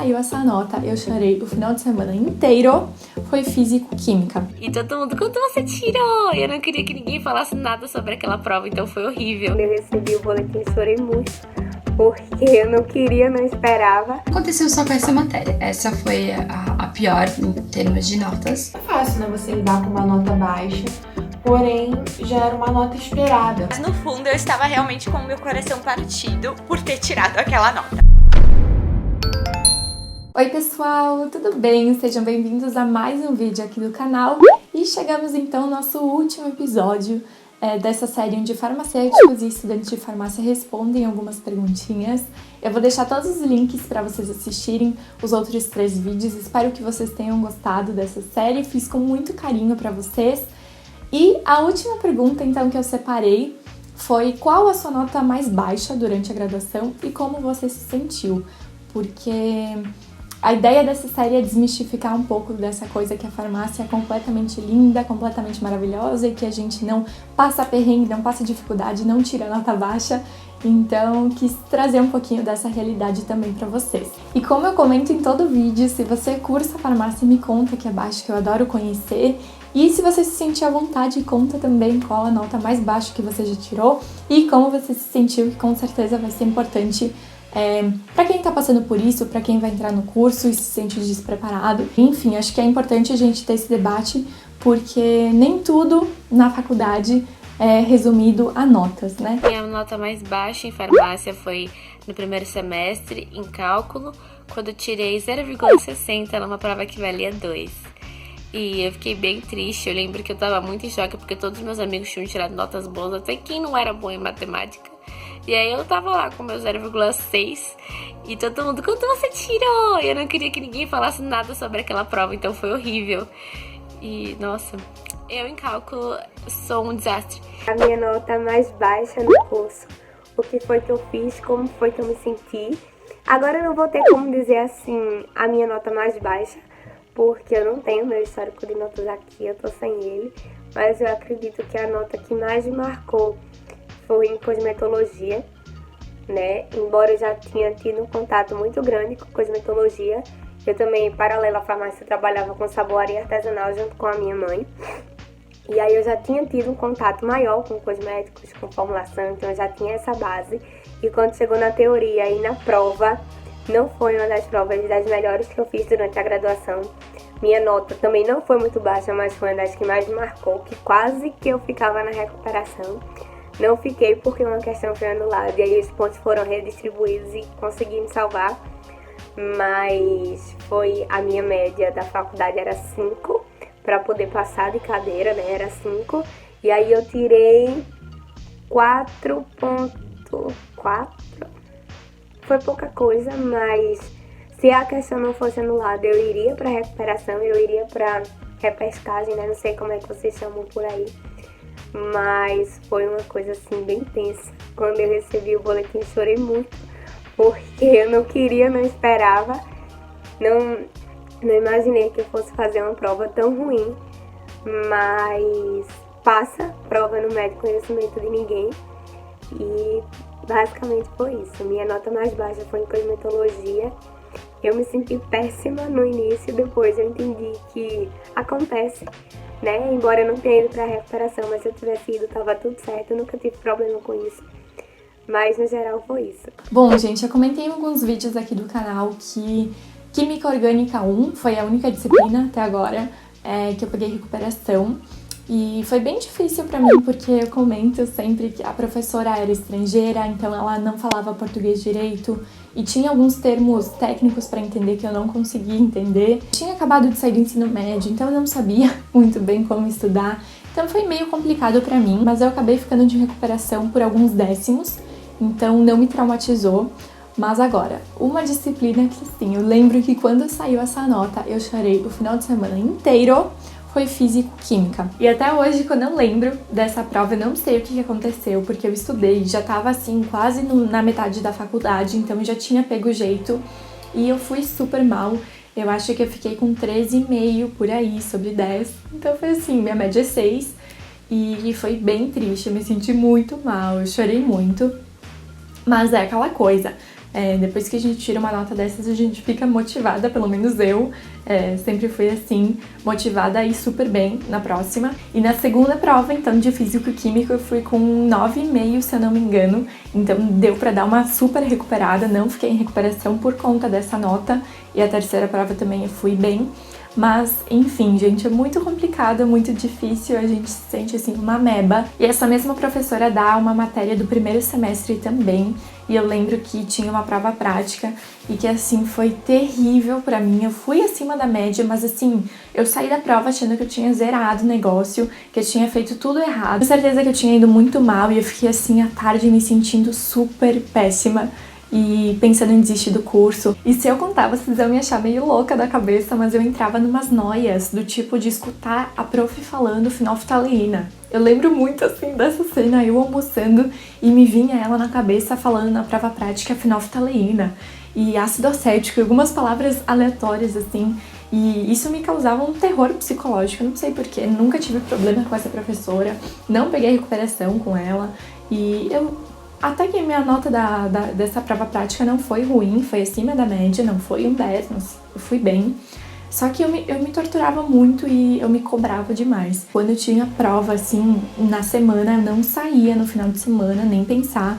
saiu essa nota, eu chorei o final de semana inteiro, foi Físico-Química. E todo mundo, quanto você tirou? Eu não queria que ninguém falasse nada sobre aquela prova, então foi horrível. Eu recebi o boletim, chorei muito, porque eu não queria, não esperava. Aconteceu só com essa matéria, essa foi a pior em termos de notas. É fácil, né, você lidar com uma nota baixa, porém já era uma nota esperada. Mas no fundo eu estava realmente com o meu coração partido por ter tirado aquela nota. Oi pessoal, tudo bem? Sejam bem-vindos a mais um vídeo aqui do canal. E chegamos então ao nosso último episódio dessa série onde farmacêuticos e estudantes de farmácia respondem algumas perguntinhas. Eu vou deixar todos os links para vocês assistirem os outros 3 vídeos. Espero que vocês tenham gostado dessa série, fiz com muito carinho para vocês. E a última pergunta então que eu separei foi: qual a sua nota mais baixa durante a graduação e como você se sentiu? Porque a ideia dessa série é desmistificar um pouco dessa coisa que a farmácia é completamente linda, completamente maravilhosa e que a gente não passa perrengue, não passa dificuldade, não tira nota baixa. Então, quis trazer um pouquinho dessa realidade também pra vocês. E como eu comento em todo vídeo, se você cursa farmácia, me conta aqui abaixo, que eu adoro conhecer. E se você se sentir à vontade, conta também qual a nota mais baixa que você já tirou e como você se sentiu, que com certeza vai ser importante para quem tá passando por isso, para quem vai entrar no curso e se sente despreparado. Enfim, acho que é importante a gente ter esse debate, porque nem tudo na faculdade é resumido a notas, né? Minha nota mais baixa em farmácia foi no primeiro semestre, em cálculo, quando eu tirei 0,60 numa prova que valia 2. E eu fiquei bem triste, eu lembro que eu tava muito em choque, porque todos os meus amigos tinham tirado notas boas, até quem não era bom em matemática. E aí eu tava lá com meu 0,6 e todo mundo, quanto você tirou? Eu não queria que ninguém falasse nada sobre aquela prova, então foi horrível. E, nossa, eu em cálculo sou um desastre. A minha nota mais baixa no curso. O que foi que eu fiz, como foi que eu me senti. Agora eu não vou ter como dizer assim a minha nota mais baixa, porque eu não tenho meu histórico de notas aqui, eu tô sem ele. Mas eu acredito que a nota que mais me marcou foi em cosmetologia, né? Embora eu já tinha tido um contato muito grande com cosmetologia, eu também, paralelo à farmácia, trabalhava com saboroaria artesanal junto com a minha mãe. E aí eu já tinha tido um contato maior com cosméticos, com formulação, então eu já tinha essa base. E quando chegou na teoria e na prova, não foi uma das provas das melhores que eu fiz durante a graduação. Minha nota também não foi muito baixa, mas foi uma das que mais me marcou, que quase que eu ficava na recuperação. Não fiquei porque uma questão foi anulada e aí os pontos foram redistribuídos e consegui me salvar. Mas foi a minha média da faculdade, era 5 para poder passar de cadeira, né? Era 5. E aí eu tirei 4,4. Foi pouca coisa, mas se a questão não fosse anulada, eu iria para recuperação, eu iria para repescagem, né? Não sei como é que vocês chamam por aí. Mas foi uma coisa assim bem tensa. Quando eu recebi o boletim, chorei muito, porque eu não queria, não esperava, não imaginei que eu fosse fazer uma prova tão ruim. Mas passa, prova não mede conhecimento de ninguém. E basicamente foi isso. Minha nota mais baixa foi em cosmetologia. Eu me senti péssima no início, depois eu entendi que acontece, né? Embora eu não tenha ido pra recuperação, mas se eu tivesse ido, tava tudo certo, eu nunca tive problema com isso. Mas no geral foi isso. Bom, gente, eu comentei em alguns vídeos aqui do canal que Química Orgânica 1 foi a única disciplina até agora que eu peguei recuperação. E foi bem difícil pra mim, porque eu comento sempre que a professora era estrangeira, então ela não falava português direito e tinha alguns termos técnicos pra entender que eu não conseguia entender. Tinha acabado de sair do ensino médio, então eu não sabia muito bem como estudar. Então foi meio complicado pra mim, mas eu acabei ficando de recuperação por alguns décimos, então não me traumatizou. Mas agora, uma disciplina que sim, eu lembro que quando saiu essa nota, eu chorei o final de semana inteiro, foi Físico-Química. E até hoje, quando eu lembro dessa prova, eu não sei o que aconteceu, porque eu estudei, já tava assim, quase na metade da faculdade, então eu já tinha pego o jeito, e eu fui super mal. Eu acho que eu fiquei com 13,5 por aí, sobre 10. Então foi assim, minha média é 6, e foi bem triste, eu me senti muito mal, eu chorei muito. Mas é aquela coisa, Depois que a gente tira uma nota dessas, a gente fica motivada, pelo menos eu sempre fui assim, motivada a ir super bem na próxima. E na segunda prova, então, de Físico-Químico, eu fui com 9,5, se eu não me engano. Então deu pra dar uma super recuperada, não fiquei em recuperação por conta dessa nota. E a terceira prova também eu fui bem. Mas, enfim, gente, é muito complicado, é muito difícil, a gente se sente assim uma ameba. E essa mesma professora dá uma matéria do primeiro semestre também, e eu lembro que tinha uma prova prática e que assim foi terrível pra mim. Eu fui acima da média, mas assim, eu saí da prova achando que eu tinha zerado o negócio, que eu tinha feito tudo errado. Com certeza que eu tinha ido muito mal e eu fiquei assim à tarde me sentindo super péssima e pensando em desistir do curso. E se eu contar, vocês iam me achar meio louca da cabeça, mas eu entrava numas noias do tipo de escutar a prof falando fenolftaleína. Eu lembro muito assim dessa cena, eu almoçando e me vinha ela na cabeça falando na prova prática fenolftaleína e ácido acético e algumas palavras aleatórias assim. E isso me causava um terror psicológico, eu não sei porquê, nunca tive problema com essa professora, não peguei recuperação com ela e até que minha nota dessa prova prática não foi ruim, foi acima da média, não foi um 10, mas eu fui bem. Só que eu me torturava muito e eu me cobrava demais. Quando eu tinha prova, assim, na semana, eu não saía no final de semana, nem pensar.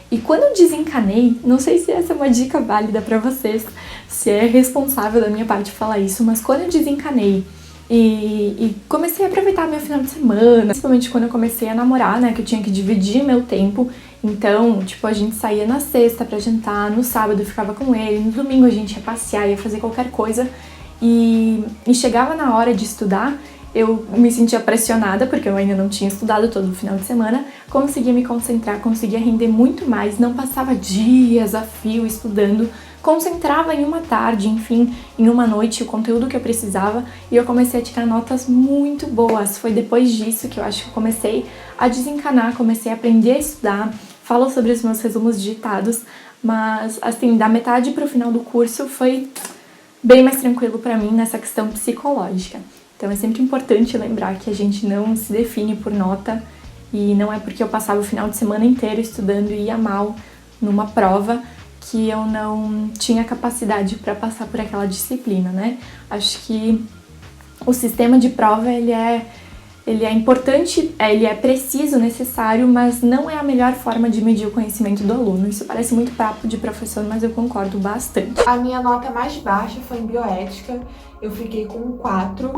E quando eu desencanei, não sei se essa é uma dica válida pra vocês, se é responsável da minha parte falar isso, mas quando eu desencanei e comecei a aproveitar meu final de semana, principalmente quando eu comecei a namorar, né, que eu tinha que dividir meu tempo. Então, tipo, a gente saía na sexta pra jantar, no sábado eu ficava com ele, no domingo a gente ia passear, ia fazer qualquer coisa. E chegava na hora de estudar, eu me sentia pressionada, porque eu ainda não tinha estudado todo o final de semana, conseguia me concentrar, conseguia render muito mais, não passava dias a fio estudando, concentrava em uma tarde, enfim, em uma noite o conteúdo que eu precisava e eu comecei a tirar notas muito boas. Foi depois disso que eu acho que eu comecei a desencanar, comecei a aprender a estudar, falo sobre os meus resumos digitados, mas assim, da metade pro final do curso foi bem mais tranquilo pra mim nessa questão psicológica. Então é sempre importante lembrar que a gente não se define por nota e não é porque eu passava o final de semana inteiro estudando e ia mal numa prova que eu não tinha capacidade para passar por aquela disciplina, né? Acho que o sistema de prova, ele é importante, ele é preciso, necessário, mas não é a melhor forma de medir o conhecimento do aluno. Isso parece muito papo de professor, mas eu concordo bastante. A minha nota mais baixa foi em bioética, eu fiquei com um 4,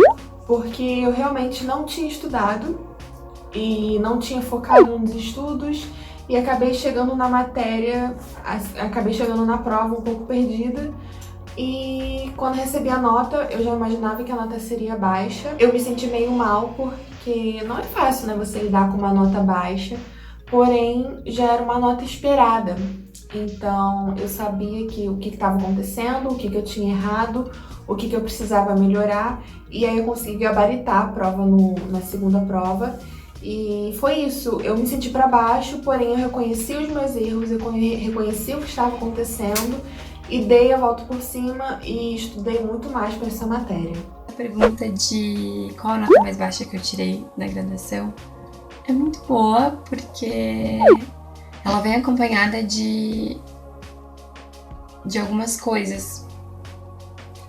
porque eu realmente não tinha estudado e não tinha focado nos estudos e acabei chegando na matéria, acabei chegando na prova um pouco perdida. E quando recebi a nota, eu já imaginava que a nota seria baixa. Eu me senti meio mal porque não é fácil, né, você lidar com uma nota baixa, porém já era uma nota esperada. Então eu sabia que o que estava acontecendo, o que eu tinha errado, o que eu precisava melhorar, e aí eu consegui gabaritar a prova na segunda prova. E foi isso, eu me senti para baixo, porém eu reconheci os meus erros, eu reconheci o que estava acontecendo e dei a volta por cima e estudei muito mais para essa matéria. A pergunta de qual a nota mais baixa que eu tirei na graduação é muito boa, porque ela vem acompanhada de algumas coisas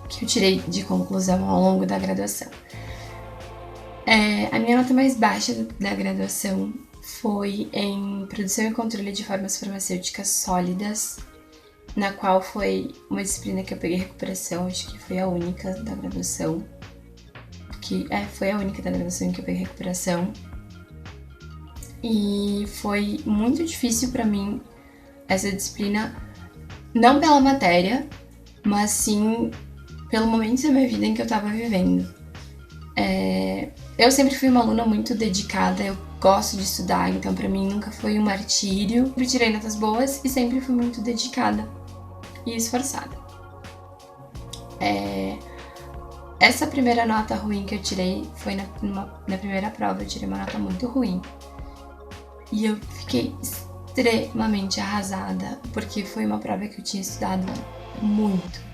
que eu tirei de conclusão ao longo da graduação. A minha nota mais baixa da graduação foi em produção e controle de formas farmacêuticas sólidas, na qual foi uma disciplina que eu peguei recuperação, acho que foi a única da graduação. Foi a única da graduação que eu peguei recuperação. E foi muito difícil pra mim essa disciplina, não pela matéria, mas sim pelo momento da minha vida em que eu tava vivendo. Eu sempre fui uma aluna muito dedicada, eu gosto de estudar, então pra mim nunca foi um martírio. Eu tirei notas boas e sempre fui muito dedicada e esforçada. Essa primeira nota ruim que eu tirei foi na primeira prova, eu tirei uma nota muito ruim. E eu fiquei extremamente arrasada, porque foi uma prova que eu tinha estudado muito.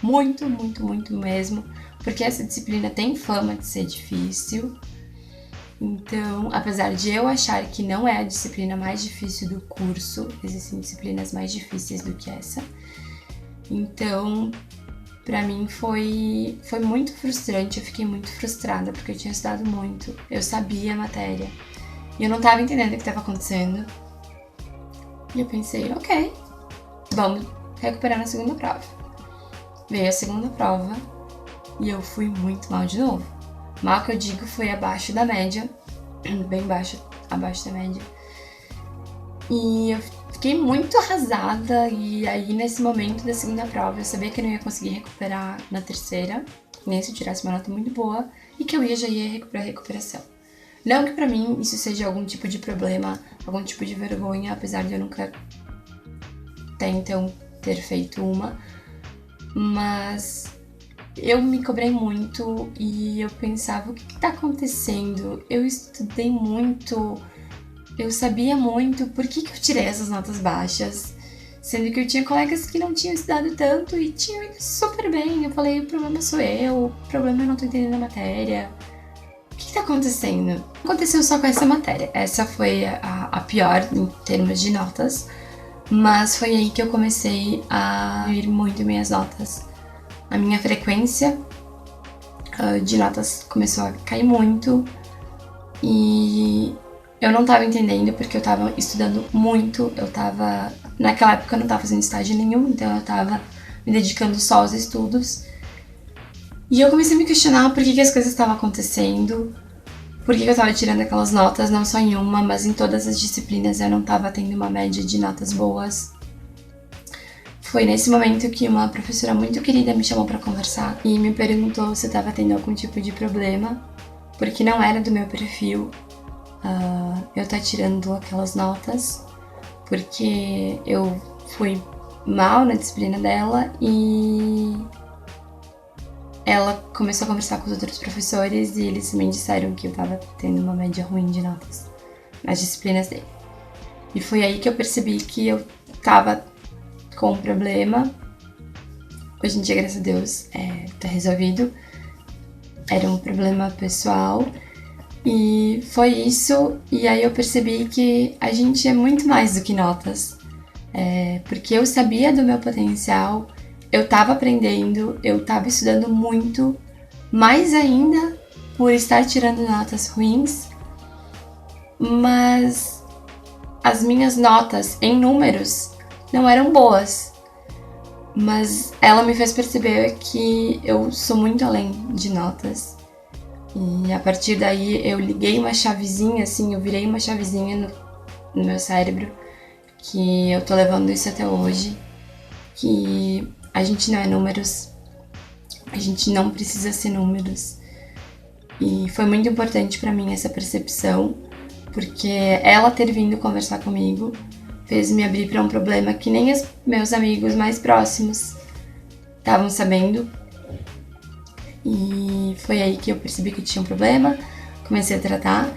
Muito, muito, muito mesmo, porque essa disciplina tem fama de ser difícil Então, apesar de eu achar que não é a disciplina mais difícil do curso, existem disciplinas mais difíceis do que essa. Então, pra mim foi muito frustrante, eu fiquei muito frustrada, porque eu tinha estudado muito, eu sabia a matéria, e eu não tava entendendo o que estava acontecendo. E eu pensei, ok, vamos recuperar na segunda prova. Veio a segunda prova e eu fui muito mal de novo. Mal que eu digo foi abaixo da média, bem baixo, abaixo da média. E eu fiquei muito arrasada, e aí nesse momento da segunda prova eu sabia que eu não ia conseguir recuperar na terceira, nem se eu tirasse uma nota muito boa, e que eu já ia recuperar a recuperação. Não que pra mim isso seja algum tipo de problema, algum tipo de vergonha, apesar de eu nunca até então ter feito uma, mas eu me cobrei muito e eu pensava, o que tá acontecendo? Eu estudei muito, eu sabia muito, por que eu tirei essas notas baixas? Sendo que eu tinha colegas que não tinham estudado tanto e tinham ido super bem. Eu falei, o problema sou eu, o problema eu não tô entendendo a matéria. O que tá acontecendo? Aconteceu só com essa matéria. Essa foi a pior em termos de notas, mas foi aí que eu comecei a ir muito minhas notas. A minha frequência de notas começou a cair muito e eu não tava entendendo porque eu tava estudando muito. Naquela época eu não tava fazendo estágio nenhum, então eu tava me dedicando só aos estudos. E eu comecei a me questionar por que as coisas estavam acontecendo, por que eu tava tirando aquelas notas, não só em uma, mas em todas as disciplinas eu não tava tendo uma média de notas boas. Foi nesse momento que uma professora muito querida me chamou pra conversar e me perguntou se eu tava tendo algum tipo de problema, porque não era do meu perfil eu tá tirando aquelas notas, porque eu fui mal na disciplina dela e ela começou a conversar com os outros professores e eles também disseram que eu tava tendo uma média ruim de notas nas disciplinas dele. E foi aí que eu percebi que eu tava com um problema. Hoje em dia, graças a Deus, tá resolvido. Era um problema pessoal. E foi isso. E aí eu percebi que a gente é muito mais do que notas. Porque eu sabia do meu potencial, eu tava aprendendo, eu tava estudando muito, mais ainda por estar tirando notas ruins, mas as minhas notas em números não eram boas. Mas ela me fez perceber que eu sou muito além de notas. E a partir daí eu liguei uma chavezinha, assim, eu virei uma chavezinha no meu cérebro, que eu tô levando isso até hoje, que a gente não é números, a gente não precisa ser números. E foi muito importante pra mim essa percepção, porque ela ter vindo conversar comigo fez me abrir pra um problema que nem os meus amigos mais próximos estavam sabendo. E foi aí que eu percebi que eu tinha um problema, comecei a tratar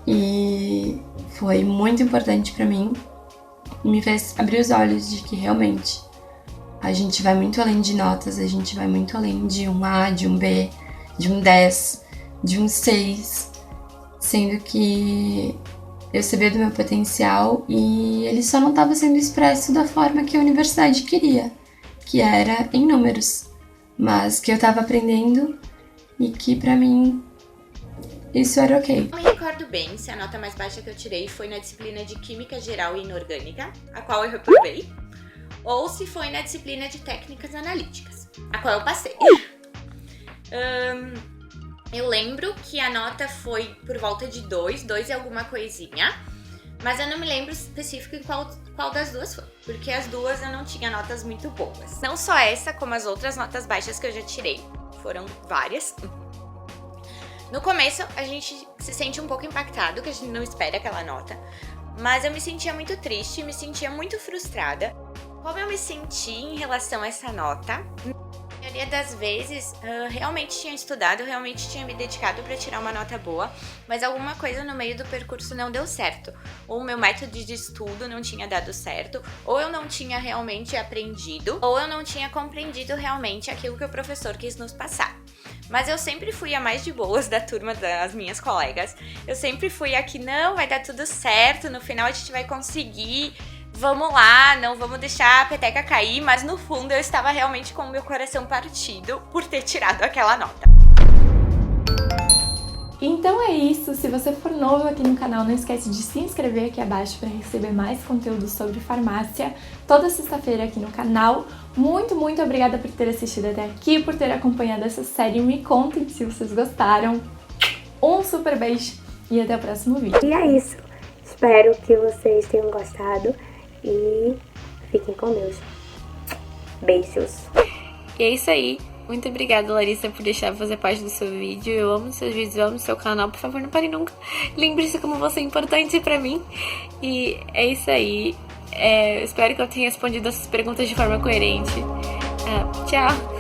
e foi muito importante pra mim e me fez abrir os olhos de que realmente a gente vai muito além de notas, a gente vai muito além de um A, de um B, de um 10, de um 6, sendo que eu sabia do meu potencial e ele só não estava sendo expresso da forma que a universidade queria, que era em números, mas que eu estava aprendendo e que pra mim isso era ok. Não me recordo bem se a nota mais baixa que eu tirei foi na disciplina de Química Geral e Inorgânica, a qual eu reprovei, ou se foi na disciplina de Técnicas Analíticas, a qual eu passei. Eu lembro que a nota foi por volta de 2 e alguma coisinha, mas eu não me lembro específico em qual das duas foi, porque as duas eu não tinha notas muito boas. Não só essa, como as outras notas baixas que eu já tirei, foram várias. No começo, a gente se sente um pouco impactado, que a gente não espera aquela nota, mas eu me sentia muito triste, me sentia muito frustrada. Como eu me senti em relação a essa nota? Na maioria das vezes, realmente tinha estudado, realmente tinha me dedicado para tirar uma nota boa, mas alguma coisa no meio do percurso não deu certo. Ou o meu método de estudo não tinha dado certo, ou eu não tinha realmente aprendido, ou eu não tinha compreendido realmente aquilo que o professor quis nos passar. Mas eu sempre fui a mais de boas da turma das minhas colegas. Eu sempre fui a que não, vai dar tudo certo, no final a gente vai conseguir, vamos lá, não vamos deixar a peteca cair. Mas no fundo eu estava realmente com o meu coração partido por ter tirado aquela nota. Então é isso, se você for novo aqui no canal, não esquece de se inscrever aqui abaixo para receber mais conteúdo sobre farmácia, toda sexta-feira aqui no canal. Muito obrigada por ter assistido até aqui, por ter acompanhado essa série. Me contem se vocês gostaram. Um super beijo e até o próximo vídeo. E é isso. Espero que vocês tenham gostado e fiquem com Deus. Beijos. E é isso aí. Muito obrigada, Larissa, por deixar fazer parte do seu vídeo. Eu amo seus vídeos, eu amo seu canal. Por favor, não pare nunca. Lembre-se como você é importante pra mim. E é isso aí. Espero que eu tenha respondido essas perguntas de forma coerente. Tchau!